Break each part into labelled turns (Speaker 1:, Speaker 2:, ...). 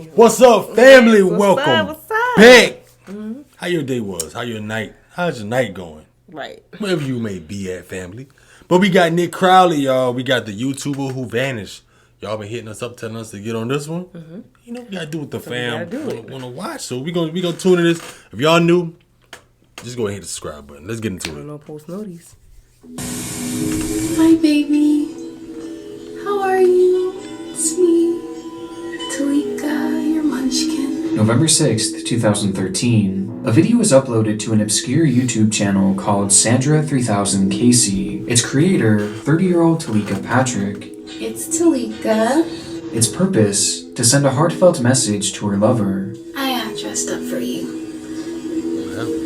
Speaker 1: What's up, family?
Speaker 2: What's
Speaker 1: Welcome
Speaker 2: up? What's up?
Speaker 1: back. How your day was? How your night? How's your night going?
Speaker 2: Right.
Speaker 1: Wherever you may be at, family. But we got Nick Crowley, y'all. We got the YouTuber who vanished. Y'all been hitting us up, telling us to get on this one. You know, we gotta do what the fam wanna watch. So we gonna tune in this. If y'all new, just go ahead and hit the subscribe button. Let's get into it.
Speaker 2: No post notice.
Speaker 3: Hi, baby. How are you? It's me, Talika, your munchkin.
Speaker 4: November 6th, 2013, a video was uploaded to an obscure YouTube channel called Sandra3000KC. Its creator, 30-year-old Talika Patrick.
Speaker 3: It's Talika.
Speaker 4: Its purpose, to send a heartfelt message to her lover.
Speaker 3: I got dressed up for you.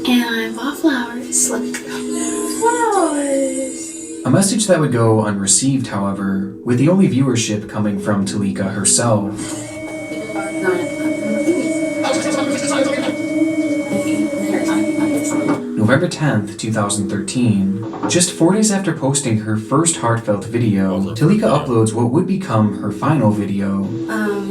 Speaker 3: And I bought flowers. Look. Flowers.
Speaker 4: A message that would go unreceived, however, with the only viewership coming from Talika herself. November 10th, 2013. Just 4 days after posting her first heartfelt video, Talika uploads what would become her final video.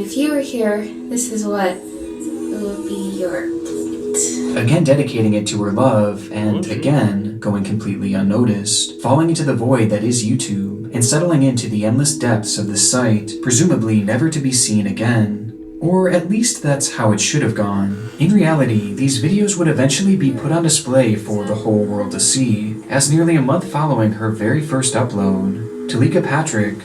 Speaker 3: If you were here, this is what would be your plate.
Speaker 4: Again dedicating it to her love, and again going completely unnoticed, falling into the void that is YouTube, and settling into the endless depths of the site, presumably never to be seen again. Or at least that's how it should have gone. In reality, these videos would eventually be put on display for the whole world to see, as nearly a month following her very first upload, Talika Patrick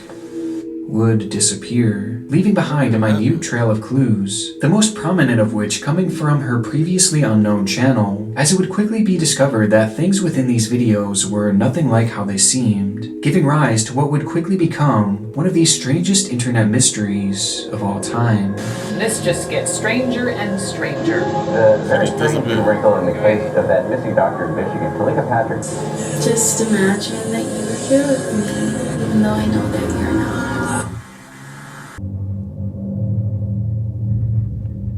Speaker 4: would disappear, leaving behind a minute trail of clues, the most prominent of which coming from her previously unknown channel, as it would quickly be discovered that things within these videos were nothing like how they seemed, giving rise to what would quickly become one of the strangest internet mysteries of all time.
Speaker 5: This just gets stranger and stranger.
Speaker 6: The very strange new wrinkle in the case of that missing doctor in Michigan, Talika Patrick.
Speaker 3: Just imagine that you were here with me, even though I know that you're not.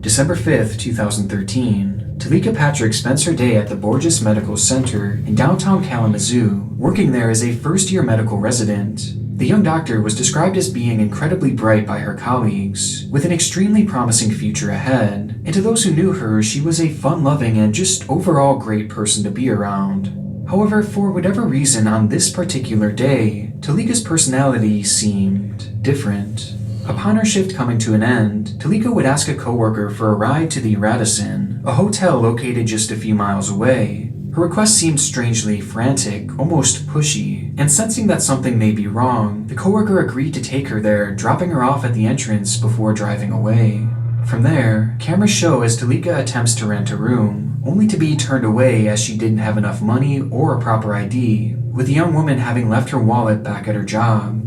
Speaker 4: December 5th, 2013, Talika Patrick spends her day at the Borges Medical Center in downtown Kalamazoo, working there as a first-year medical resident. The young doctor was described as being incredibly bright by her colleagues, with an extremely promising future ahead, and to those who knew her, she was a fun-loving and just overall great person to be around. However, for whatever reason on this particular day, Talika's personality seemed different. Upon her shift coming to an end, Talika would ask a coworker for a ride to the Radisson, a hotel located just a few miles away. Her request seemed strangely frantic, almost pushy, and sensing that something may be wrong, the coworker agreed to take her there, dropping her off at the entrance before driving away. From there, cameras show as Talika attempts to rent a room, only to be turned away as she didn't have enough money or a proper ID, with the young woman having left her wallet back at her job.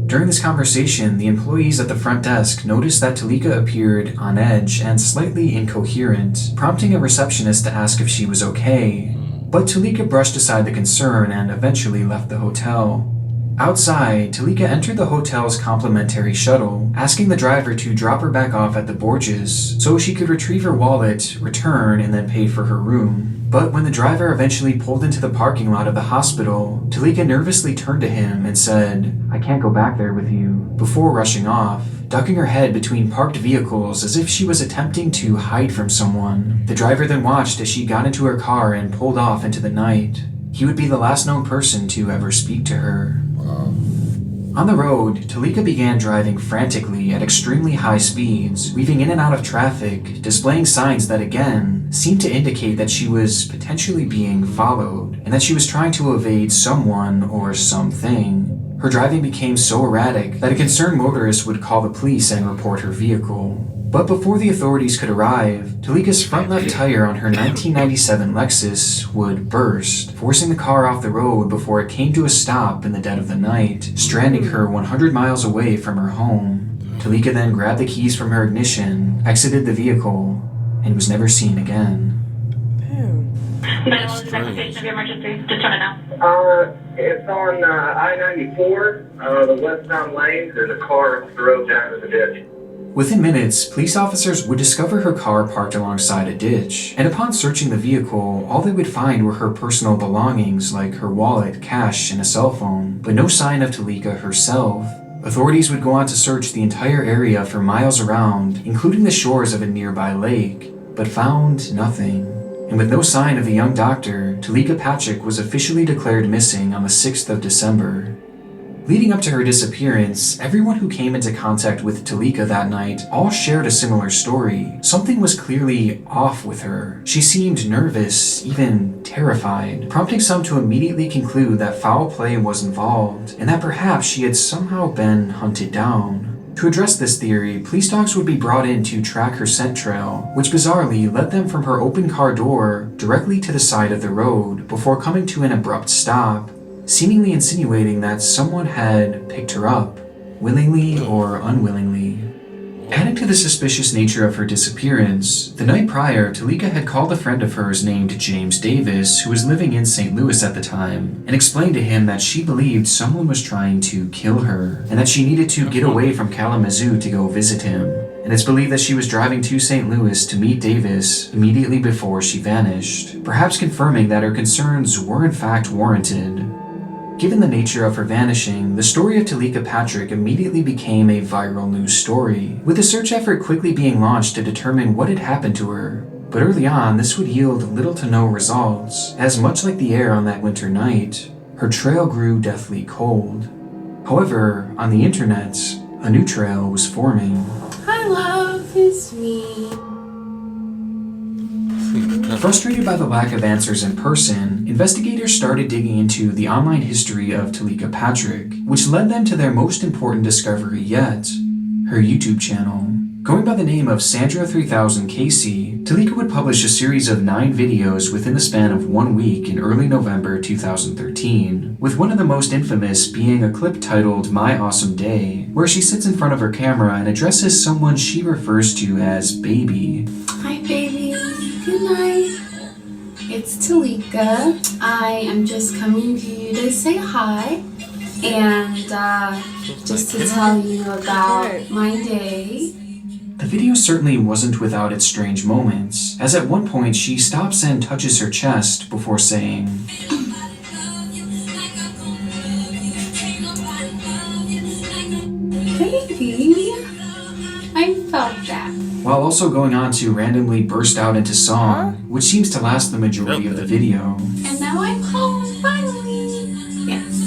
Speaker 4: During this conversation, the employees at the front desk noticed that Talika appeared on edge and slightly incoherent, prompting a receptionist to ask if she was okay. But Talika brushed aside the concern and eventually left the hotel. Outside, Talika entered the hotel's complimentary shuttle, asking the driver to drop her back off at the Borges so she could retrieve her wallet, return, and then pay for her room. But when the driver eventually pulled into the parking lot of the hospital, Talika nervously turned to him and said, "I can't go back there with you," before rushing off, ducking her head between parked vehicles as if she was attempting to hide from someone. The driver then watched as she got into her car and pulled off into the night. He would be the last known person to ever speak to her. On the road, Talika began driving frantically at extremely high speeds, weaving in and out of traffic, displaying signs that again seemed to indicate that she was potentially being followed, and that she was trying to evade someone or something. Her driving became so erratic that a concerned motorist would call the police and report her vehicle. But before the authorities could arrive, Talika's front left tire on her 1997 Lexus would burst, forcing the car off the road before it came to a stop in the dead of the night, stranding her 100 miles away from her home. Talika then grabbed the keys from her ignition, exited the vehicle, and was never seen again.
Speaker 7: That's the next station of your emergency. Just turn it now.
Speaker 6: It's on I-94, the westbound lane. There's a car drove down to the ditch.
Speaker 4: Within minutes, police officers would discover her car parked alongside a ditch, and upon searching the vehicle, all they would find were her personal belongings like her wallet, cash, and a cell phone, but no sign of Talika herself. Authorities would go on to search the entire area for miles around, including the shores of a nearby lake, but found nothing. And with no sign of the young doctor, Talika Patrick was officially declared missing on the 6th of December. Leading up to her disappearance, everyone who came into contact with Talika that night all shared a similar story. Something was clearly off with her. She seemed nervous, even terrified, prompting some to immediately conclude that foul play was involved, and that perhaps she had somehow been hunted down. To address this theory, police dogs would be brought in to track her scent trail, which bizarrely led them from her open car door directly to the side of the road before coming to an abrupt stop, seemingly insinuating that someone had picked her up, willingly or unwillingly. Adding to the suspicious nature of her disappearance, the night prior, Talika had called a friend of hers named James Davis, who was living in St. Louis at the time, and explained to him that she believed someone was trying to kill her, and that she needed to get away from Kalamazoo to go visit him. And it's believed that she was driving to St. Louis to meet Davis immediately before she vanished, perhaps confirming that her concerns were in fact warranted. Given the nature of her vanishing, the story of Talika Patrick immediately became a viral news story, with a search effort quickly being launched to determine what had happened to her. But early on, this would yield little to no results, as much like the air on that winter night, her trail grew deathly cold. However, on the internet, a new trail was forming.
Speaker 3: Hi, love, it's me.
Speaker 4: Frustrated by the lack of answers in person, investigators started digging into the online history of Talika Patrick, which led them to their most important discovery yet, her YouTube channel. Going by the name of Sandra3000KC, Talika would publish a series of 9 videos within the span of 1 week in early November 2013, with one of the most infamous being a clip titled My Awesome Day, where she sits in front of her camera and addresses someone she refers to as Baby.
Speaker 3: Hi, baby. Good night. It's Talika. I am just coming to you to say hi and just to tell you about my day.
Speaker 4: The video certainly wasn't without its strange moments, as at one point she stops and touches her chest before saying,
Speaker 3: Baby, I felt that.
Speaker 4: while also going on to randomly burst out into song, which seems to last the majority of the video.
Speaker 3: And now I'm home finally. Yes.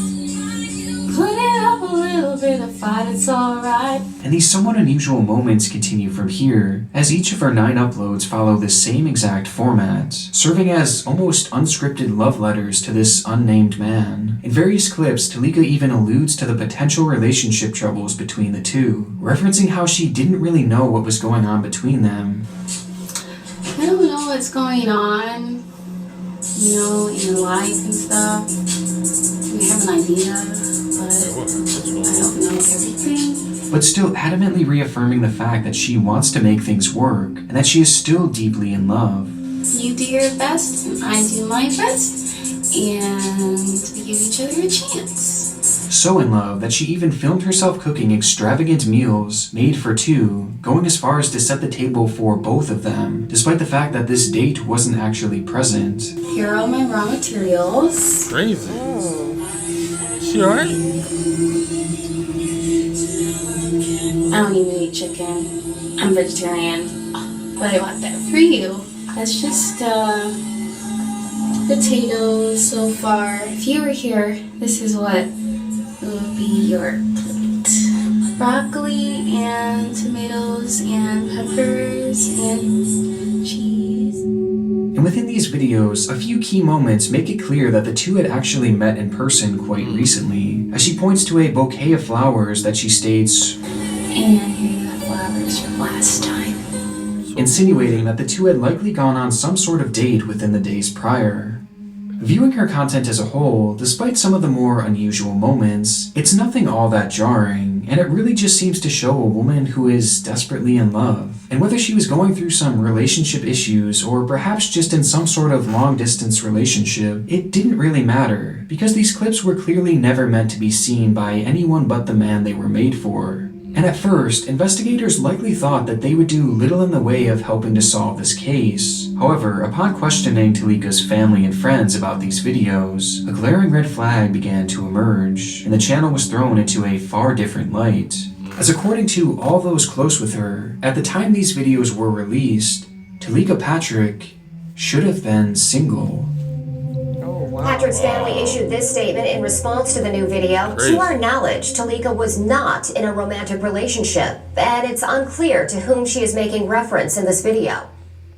Speaker 3: Put it up a little bit of fight, it's alright.
Speaker 4: And these somewhat unusual moments continue from here, as each of her 9 uploads follow the same exact format, serving as almost unscripted love letters to this unnamed man. In various clips, Talika even alludes to the potential relationship troubles between the two, referencing how she didn't really know what was going on between them.
Speaker 3: I don't know what's going on, you know, in your life and stuff. We have an idea, but I don't know everything.
Speaker 4: But still adamantly reaffirming the fact that she wants to make things work, and that she is still deeply in love.
Speaker 3: You do your best, and I do my best, and we give each other a chance.
Speaker 4: So in love that she even filmed herself cooking extravagant meals made for 2, going as far as to set the table for both of them, despite the fact that this date wasn't actually present.
Speaker 3: Here are all my raw materials.
Speaker 1: Crazy. She alright?
Speaker 3: I don't even eat chicken. I'm vegetarian. But I want that for you. That's just potatoes so far. If you were here, this is what would be your plate. Broccoli and tomatoes and peppers and cheese.
Speaker 4: And within these videos, a few key moments make it clear that the two had actually met in person quite recently, as she points to a bouquet of flowers that she states,
Speaker 3: And here you have flowers from last time.
Speaker 4: insinuating that the two had likely gone on some sort of date within the days prior. Viewing her content as a whole, despite some of the more unusual moments, it's nothing all that jarring, and it really just seems to show a woman who is desperately in love. And whether she was going through some relationship issues, or perhaps just in some sort of long-distance relationship, it didn't really matter, because these clips were clearly never meant to be seen by anyone but the man they were made for. And at first, investigators likely thought that they would do little in the way of helping to solve this case. However, upon questioning Talika's family and friends about these videos, a glaring red flag began to emerge, and the channel was thrown into a far different light. As according to all those close with her, at the time these videos were released, Talika Patrick should have been single.
Speaker 2: Patrick's family issued this statement in response to the new video.
Speaker 1: Crazy.
Speaker 2: To our knowledge, Talika was not in a romantic relationship, and it's unclear to whom she is making reference in this video.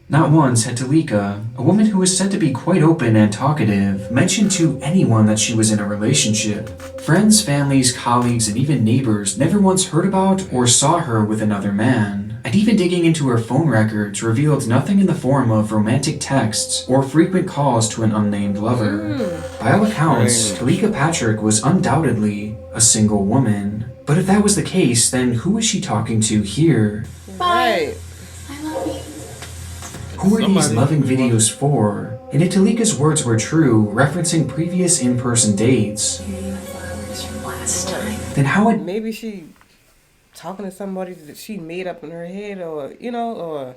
Speaker 4: Not once had Talika, a woman who is said to be quite open and talkative, mentioned to anyone that she was in a relationship. Friends, families, colleagues, and even neighbors never once heard about or saw her with another man. And even digging into her phone records revealed nothing in the form of romantic texts or frequent calls to an unnamed lover. By all accounts, Talika Patrick was undoubtedly a single woman. But if that was the case, then who was she talking to here?
Speaker 3: Bye. I love you.
Speaker 4: Who are these loving videos for? And if Talika's words were true, referencing previous in-person dates, then how had
Speaker 8: maybe she talking to somebody that she made up in her head, or or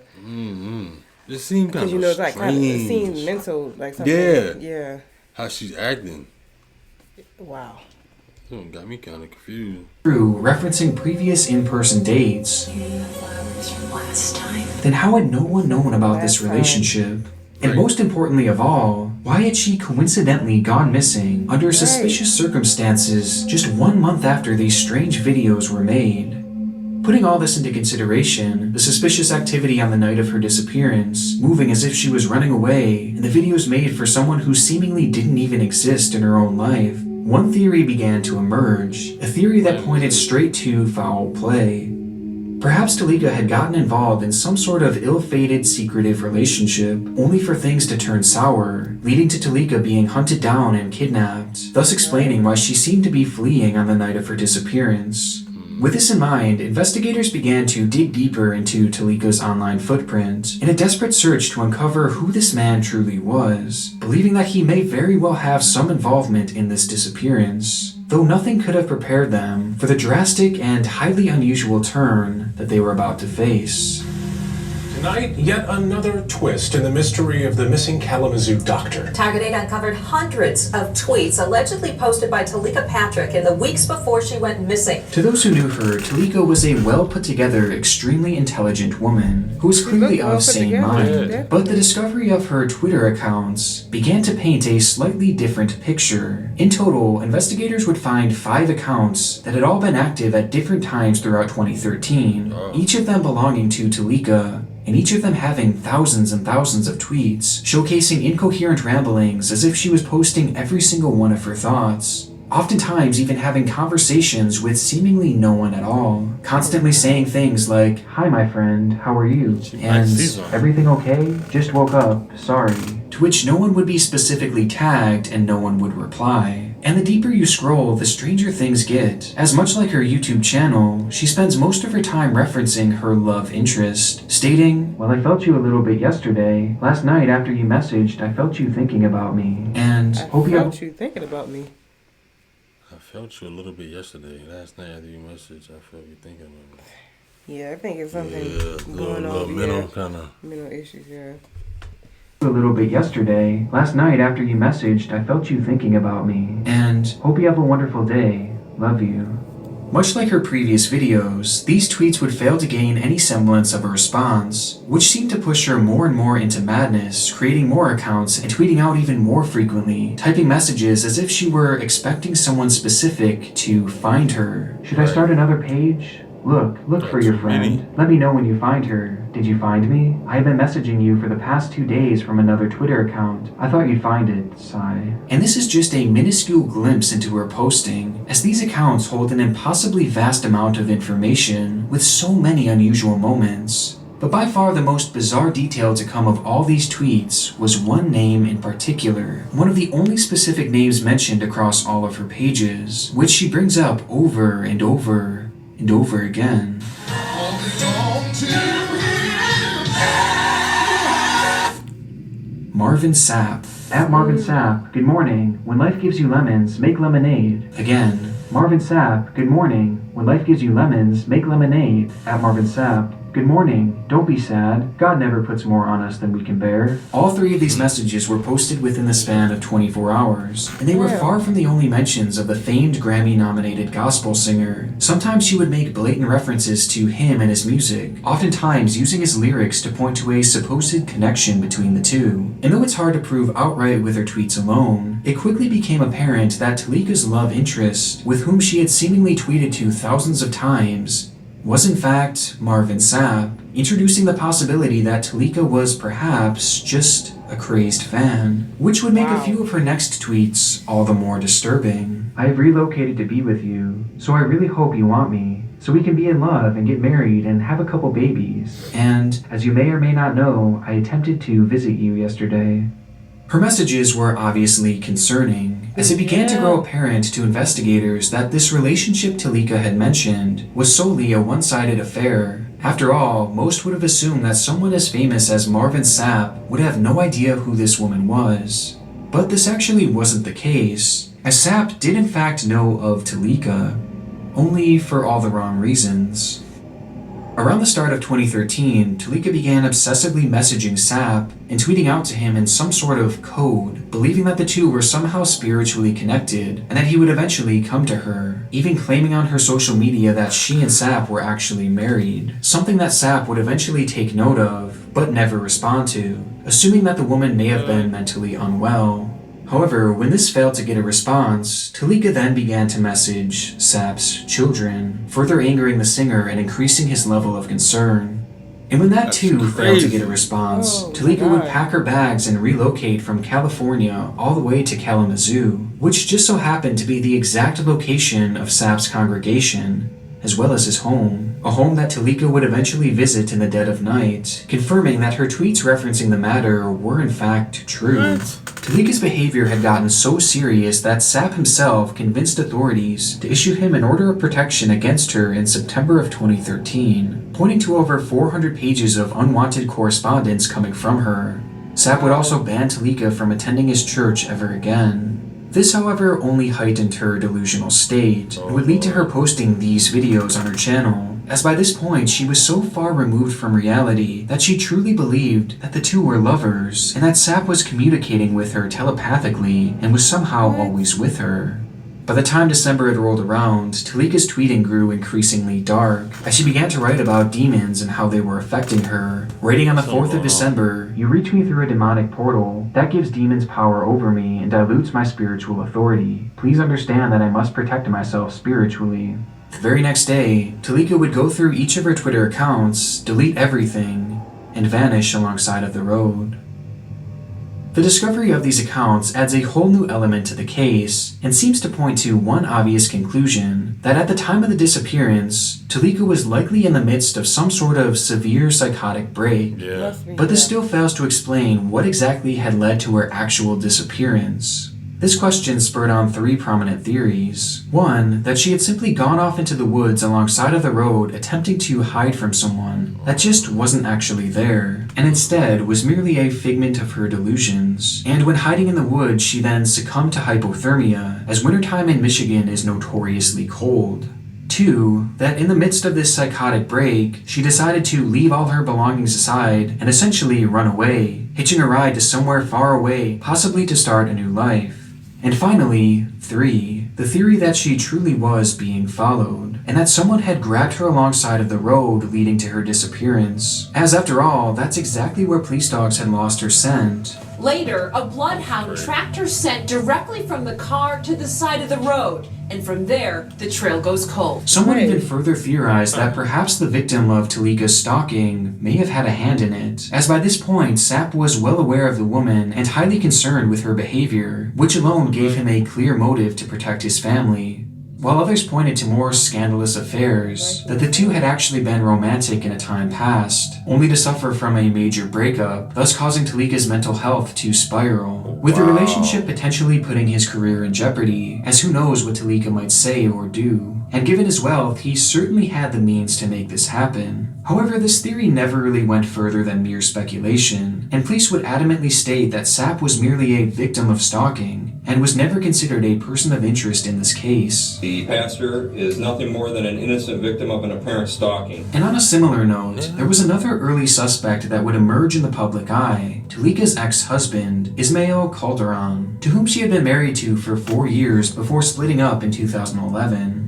Speaker 1: It seemed kind
Speaker 8: because
Speaker 1: of
Speaker 8: it's like kind of, it
Speaker 1: strange.
Speaker 8: seemed mental, like something.
Speaker 1: Yeah. How she's acting.
Speaker 8: Wow.
Speaker 1: It got me kind of confused.
Speaker 4: true, referencing previous in-person dates, then how had no one known about this relationship? And most importantly of all, why had she coincidentally gone missing under suspicious circumstances just 1 month after these strange videos were made? Putting all this into consideration, the suspicious activity on the night of her disappearance, moving as if she was running away, and the videos made for someone who seemingly didn't even exist in her own life, one theory began to emerge, a theory that pointed straight to foul play. Perhaps Talika had gotten involved in some sort of ill-fated secretive relationship, only for things to turn sour, leading to Talika being hunted down and kidnapped, thus explaining why she seemed to be fleeing on the night of her disappearance. With this in mind, investigators began to dig deeper into Talika's online footprint in a desperate search to uncover who this man truly was, believing that he may very well have some involvement in this disappearance, though nothing could have prepared them for the drastic and highly unusual turn that they were about to face.
Speaker 9: Tonight, yet another twist in the mystery of the missing Kalamazoo doctor.
Speaker 10: Target 8 uncovered hundreds of tweets allegedly posted by Talika Patrick in the weeks before she went missing.
Speaker 4: To those who knew her, Talika was a well-put-together, extremely intelligent woman who was clearly of sane mind. But the discovery of her Twitter accounts began to paint a slightly different picture. In total, investigators would find 5 accounts that had all been active at different times throughout 2013, each of them belonging to Talika, and each of them having thousands and thousands of tweets, showcasing incoherent ramblings as if she was posting every single one of her thoughts. Oftentimes even having conversations with seemingly no one at all, constantly saying things like, "Hi my friend, how are you?" and "Everything okay? Just woke up, sorry." To which no one would be specifically tagged and no one would reply. And the deeper you scroll, the stranger things get, as much like her YouTube channel, she spends most of her time referencing her love interest, stating, "Well, I felt you a little bit yesterday. Last night after you messaged, I felt you thinking about me." And
Speaker 8: I felt you thinking about me.
Speaker 1: I felt you a little bit yesterday. Last night after you messaged, I felt you thinking about me.
Speaker 8: Yeah, I think it's something going on.
Speaker 1: Mental kind of
Speaker 8: mental issues. Yeah.
Speaker 4: A little bit yesterday. Last night after you messaged, I felt you thinking about me. And hope you have a wonderful day. Love you. Much like her previous videos, these tweets would fail to gain any semblance of a response, which seemed to push her more and more into madness, creating more accounts and tweeting out even more frequently, typing messages as if she were expecting someone specific to find her. Should I start another page? Look for your friend. Let me know when you find her. Did you find me? I have been messaging you for the past 2 days from another Twitter account. I thought you'd find it, sigh. And this is just a minuscule glimpse into her posting, as these accounts hold an impossibly vast amount of information with so many unusual moments. But by far the most bizarre detail to come of all these tweets was one name in particular, one of the only specific names mentioned across all of her pages, which she brings up over and over and over again. Marvin Sapp. At Marvin Sapp, good morning. When life gives you lemons, make lemonade. Again, Marvin Sapp, good morning. When life gives you lemons, make lemonade. At Marvin Sapp. Good morning. Don't be sad. God never puts more on us than we can bear. All three of these messages were posted within the span of 24 hours, and they were far from the only mentions of the famed Grammy-nominated gospel singer. Sometimes she would make blatant references to him and his music, oftentimes using his lyrics to point to a supposed connection between the two. And though it's hard to prove outright with her tweets alone, it quickly became apparent that Talika's love interest, with whom she had seemingly tweeted to thousands of times, was in fact Marvin Sapp, introducing the possibility that Talika was perhaps just a crazed fan, which would make a few of her next tweets all the more disturbing. I have relocated to be with you, so I really hope you want me, so we can be in love and get married and have a couple babies. And, as you may or may not know, I attempted to visit you yesterday. Her messages were obviously concerning, as it began to grow apparent to investigators that this relationship Talika had mentioned was solely a one-sided affair. After all, most would have assumed that someone as famous as Marvin Sapp would have no idea who this woman was. But this actually wasn't the case, as Sapp did in fact know of Talika, only for all the wrong reasons. Around the start of 2013, Talika began obsessively messaging Sapp and tweeting out to him in some sort of code, believing that the two were somehow spiritually connected and that he would eventually come to her, even claiming on her social media that she and Sapp were actually married, something that Sapp would eventually take note of, but never respond to, assuming that the woman may have been mentally unwell. However, when this failed to get a response, Talika then began to message Sapp's children, further angering the singer and increasing his level of concern. And when that failed to get a response, Talika would pack her bags and relocate from California all the way to Kalamazoo, which just so happened to be the exact location of Sapp's congregation, as well as his home, a home that Talika would eventually visit in the dead of night, confirming that her tweets referencing the matter were in fact true. Talika's behavior had gotten so serious that Sapp himself convinced authorities to issue him an order of protection against her in September of 2013, pointing to over 400 pages of unwanted correspondence coming from her. Sapp would also ban Talika from attending his church ever again. This, however, only heightened her delusional state, and would lead to her posting these videos on her channel, as by this point she was so far removed from reality that she truly believed that the two were lovers, and that Sapp was communicating with her telepathically and was somehow always with her. By the time December had rolled around, Talika's tweeting grew increasingly dark, as she began to write about demons and how they were affecting her, writing on the 4th of December, "You reach me through a demonic portal. That gives demons power over me and dilutes my spiritual authority. Please understand that I must protect myself spiritually." The very next day, Talika would go through each of her Twitter accounts, delete everything, and vanish alongside of the road. The discovery of these accounts adds a whole new element to the case, and seems to point to one obvious conclusion, that at the time of the disappearance, Talika was likely in the midst of some sort of severe psychotic break. But this still fails to explain what exactly had led to her actual disappearance. This question spurred on 3 prominent theories. One, that she had simply gone off into the woods alongside of the road attempting to hide from someone that just wasn't actually there, and instead was merely a figment of her delusions. And when hiding in the woods, she then succumbed to hypothermia, as wintertime in Michigan is notoriously cold. 2, that in the midst of this psychotic break, she decided to leave all her belongings aside and essentially run away, hitching a ride to somewhere far away, possibly to start a new life. And finally, 3, the theory that she truly was being followed, and that someone had grabbed her alongside of the road leading to her disappearance, as after all, that's exactly where police dogs had lost her scent.
Speaker 11: Later, a bloodhound tracked her scent directly from the car to the side of the road, and from there, the trail goes cold.
Speaker 4: Someone even further theorized that perhaps the victim of Talika's stalking may have had a hand in it, as by this point, Sapp was well aware of the woman and highly concerned with her behavior, which alone gave him a clear motive to protect his family. While others pointed to more scandalous affairs, that the two had actually been romantic in a time past, only to suffer from a major breakup, thus causing Talika's mental health to spiral, with the relationship potentially putting his career in jeopardy, as who knows what Talika might say or do. and given his wealth, he certainly had the means to make this happen. However, this theory never really went further than mere speculation, and police would adamantly state that Sapp was merely a victim of stalking, and was never considered a person of interest in this case.
Speaker 12: The pastor is nothing more than an innocent victim of an apparent stalking.
Speaker 4: And on a similar note, there was another early suspect that would emerge in the public eye, Talika's ex-husband, Ismael Calderon, to whom she had been married to for 4 years before splitting up in 2011.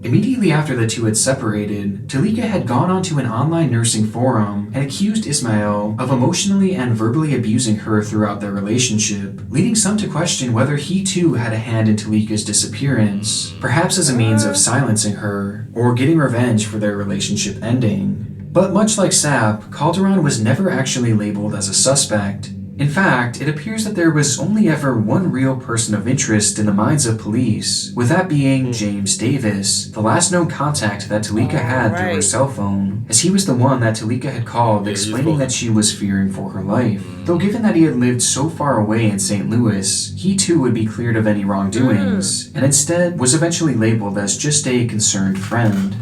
Speaker 4: Immediately after the two had separated, Talika had gone onto an online nursing forum and accused Ismael of emotionally and verbally abusing her throughout their relationship, leading some to question whether he too had a hand in Talika's disappearance, perhaps as a means of silencing her, or getting revenge for their relationship ending. But much like Sapp, Calderon was never actually labeled as a suspect. In fact, it appears that there was only ever one real person of interest in the minds of police, with that being James Davis, the last known contact that Talika had through her cell phone, as he was the one that Talika had called explaining that she was fearing for her life. Though given that he had lived so far away in St. Louis, he too would be cleared of any wrongdoings, and instead was eventually labeled as just a concerned friend.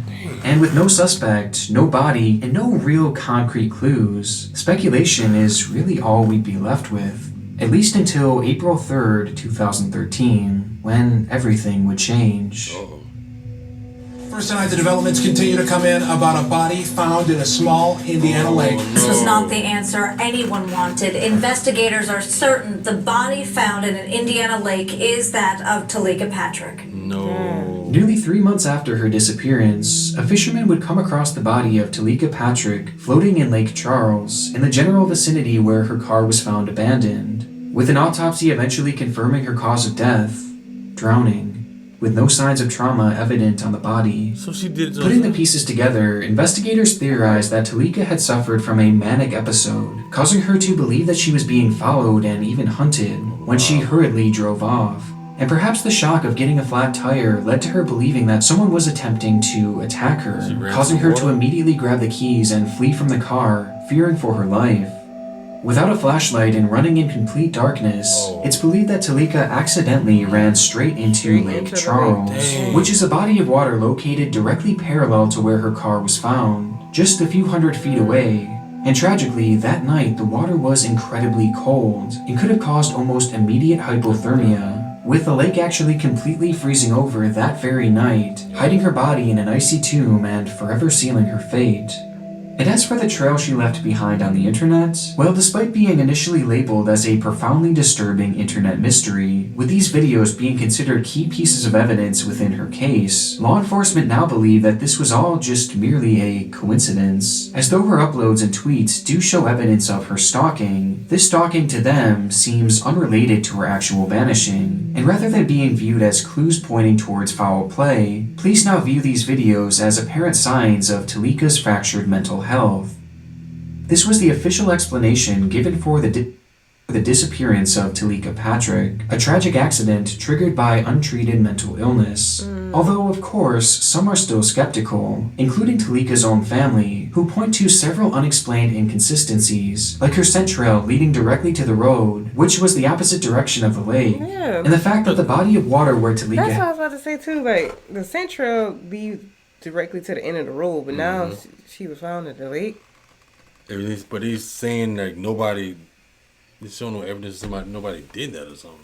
Speaker 4: And with no suspect, no body, and no real concrete clues, speculation is really all we'd be left with. At least until April 3rd, 2013, when everything would change.
Speaker 9: First tonight, the developments continue to come in about a body found in a small Indiana lake.
Speaker 13: This was not the answer anyone wanted. Investigators are certain the body found in an Indiana lake is that of Talika Patrick.
Speaker 4: Nearly 3 months after her disappearance, a fisherman would come across the body of Talika Patrick floating in Lake Charles, in the general vicinity where her car was found abandoned, with an autopsy eventually confirming her cause of death, drowning, with no signs of trauma evident on the body.
Speaker 1: So she did.
Speaker 4: Putting the pieces together, investigators theorized that Talika had suffered from a manic episode, causing her to believe that she was being followed and even hunted when she hurriedly drove off. And perhaps the shock of getting a flat tire led to her believing that someone was attempting to attack her, causing her to immediately grab the keys and flee from the car, fearing for her life. Without a flashlight and running in complete darkness, it's believed that Talika accidentally ran straight into Lake Charles, which is a body of water located directly parallel to where her car was found, just a few hundred feet away. And tragically, that night the water was incredibly cold and could have caused almost immediate hypothermia, with the lake actually completely freezing over that very night, hiding her body in an icy tomb and forever sealing her fate. And as for the trail she left behind on the internet, well, despite being initially labeled as a profoundly disturbing internet mystery, with these videos being considered key pieces of evidence within her case, law enforcement now believe that this was all just merely a coincidence. As though her uploads and tweets do show evidence of her stalking, this stalking to them seems unrelated to her actual vanishing, and rather than being viewed as clues pointing towards foul play, police now view these videos as apparent signs of Talika's fractured mental health. This was the official explanation given for the disappearance of Talika Patrick, a tragic accident triggered by untreated mental illness. Although, of course, some are still skeptical, including Talika's own family, who point to several unexplained inconsistencies, like her scent trail leading directly to the road, which was the opposite direction of the lake, and the fact that the body of water where Talika...
Speaker 8: That's what I was about to say too, like, the scent trail leads directly to the end of the road, but now she was found at the lake.
Speaker 1: But he's saying like nobody, he's showing no evidence nobody did that or something.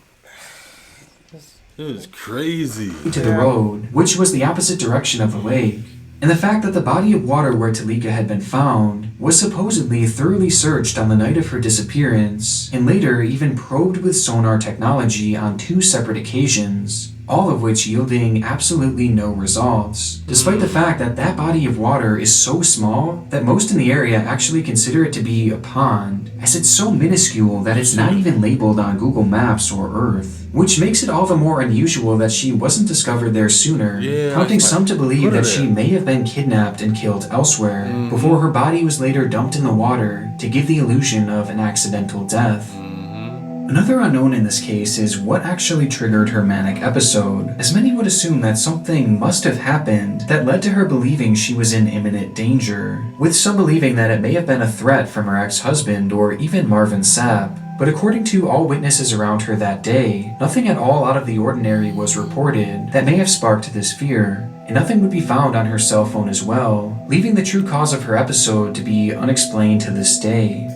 Speaker 1: It was crazy.
Speaker 4: To the road, which was the opposite direction of the lake. And the fact that the body of water where Talika had been found was supposedly thoroughly searched on the night of her disappearance, and later even probed with sonar technology on 2 separate occasions, all of which yielding absolutely no results, despite the fact that that body of water is so small that most in the area actually consider it to be a pond, as it's so minuscule that it's not even labeled on Google Maps or Earth, which makes it all the more unusual that she wasn't discovered there sooner, prompting some to believe that she may have been kidnapped and killed elsewhere, before her body was later dumped in the water to give the illusion of an accidental death. Another unknown in this case is what actually triggered her manic episode, as many would assume that something must have happened that led to her believing she was in imminent danger, with some believing that it may have been a threat from her ex-husband or even Marvin Sapp, But according to all witnesses around her that day, nothing at all out of the ordinary was reported that may have sparked this fear, and nothing would be found on her cell phone as well, leaving the true cause of her episode to be unexplained to this day.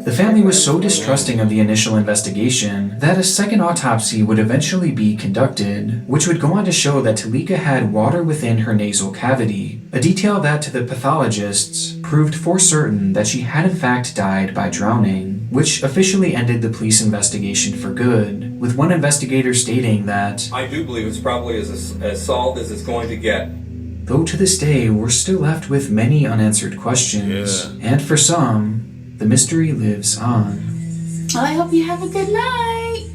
Speaker 4: The family was so distrusting of the initial investigation that a second autopsy would eventually be conducted, which would go on to show that Talika had water within her nasal cavity, a detail that to the pathologists proved for certain that she had in fact died by drowning, which officially ended the police investigation for good, with one investigator stating that,
Speaker 12: I do believe it's probably as solved as it's going to get.
Speaker 4: Though to this day, we're still left with many unanswered questions, and for some, the mystery lives on.
Speaker 3: Well, I hope you have a good night.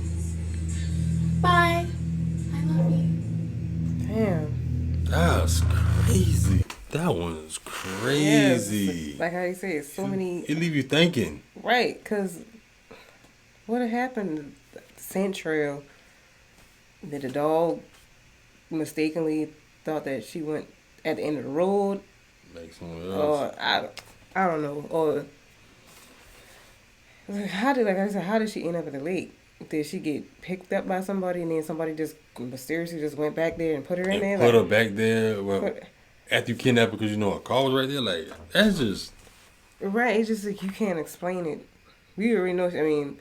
Speaker 3: Bye. I love you.
Speaker 8: Damn.
Speaker 1: That's crazy. That one's crazy.
Speaker 8: Yes. Like how you say, it's so many.
Speaker 1: It leave you thinking.
Speaker 8: Right, because what had happened at the scent trail, that the dog mistakenly thought that she went at the end of the road.
Speaker 1: Like someone else.
Speaker 8: Or I don't know. Or how did she end up at the lake? Did she get picked up by somebody and then somebody just mysteriously just went back there and put her in there?
Speaker 1: Put her back there. Well, after you kidnap her because you know her car was right there. Like, that's just...
Speaker 8: Right, it's just like you can't explain it. We already know, I mean,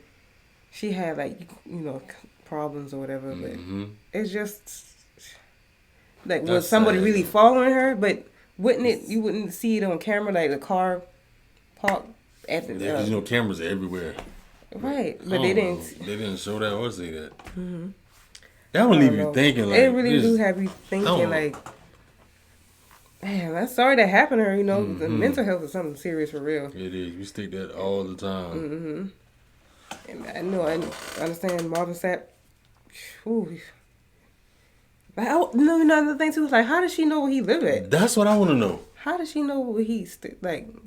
Speaker 8: she had like, you know, problems or whatever, but it's just... Like, was somebody really following her? But you wouldn't see it on camera, like the car parked at the...
Speaker 1: Yeah, because you know cameras are everywhere.
Speaker 8: Right, but they didn't...
Speaker 1: They didn't show that or say that. That would leave you thinking, like...
Speaker 8: It really do have you thinking, like... Man, I'm sorry that happened to her, you know. The mental health is something serious for real.
Speaker 1: It is. We stick that all the time.
Speaker 8: And I know, I understand Marvin Sapp. Whew. But another thing too is like, how does she know where he live at?
Speaker 1: That's what I want to know.
Speaker 8: How does she know where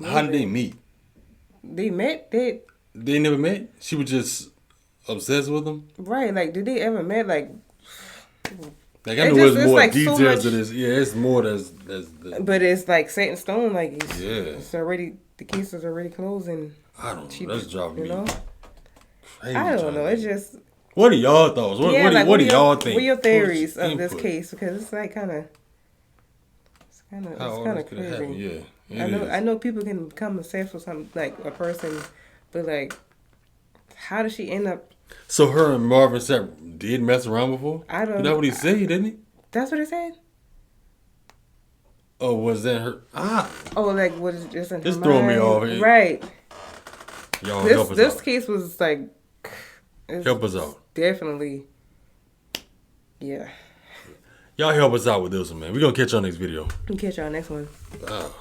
Speaker 1: How did they meet?
Speaker 8: They met? They
Speaker 1: never met? She was just obsessed with him?
Speaker 8: Right, like, did they ever met? Like
Speaker 1: I know there's more like details to this. Yeah, it's more that's
Speaker 8: but it's like set in stone. Like
Speaker 1: it's
Speaker 8: already, the case is already closed, and
Speaker 1: I don't know. That's driving me crazy.
Speaker 8: I don't know. It's just.
Speaker 1: What are y'all thoughts? What do y'all think?
Speaker 8: What are your theories of this case? Because it's like kind of crazy.
Speaker 1: Yeah,
Speaker 8: I know people can become obsessed with something like a person, but like, how did she end up?
Speaker 1: So her and Marvin Sapp did mess around before?
Speaker 8: I don't know.
Speaker 1: That's what he said, didn't he?
Speaker 8: That's what he said?
Speaker 1: Oh, was that her?
Speaker 8: Oh, like, what is just in her mind?
Speaker 1: Throwing me off here.
Speaker 8: Right.
Speaker 1: Y'all help us
Speaker 8: This
Speaker 1: out.
Speaker 8: case was like...
Speaker 1: Help us out.
Speaker 8: Definitely. Yeah.
Speaker 1: Y'all help us out with this one, man. We're going to catch y'all next video.
Speaker 8: We'll catch y'all next one.
Speaker 1: Wow.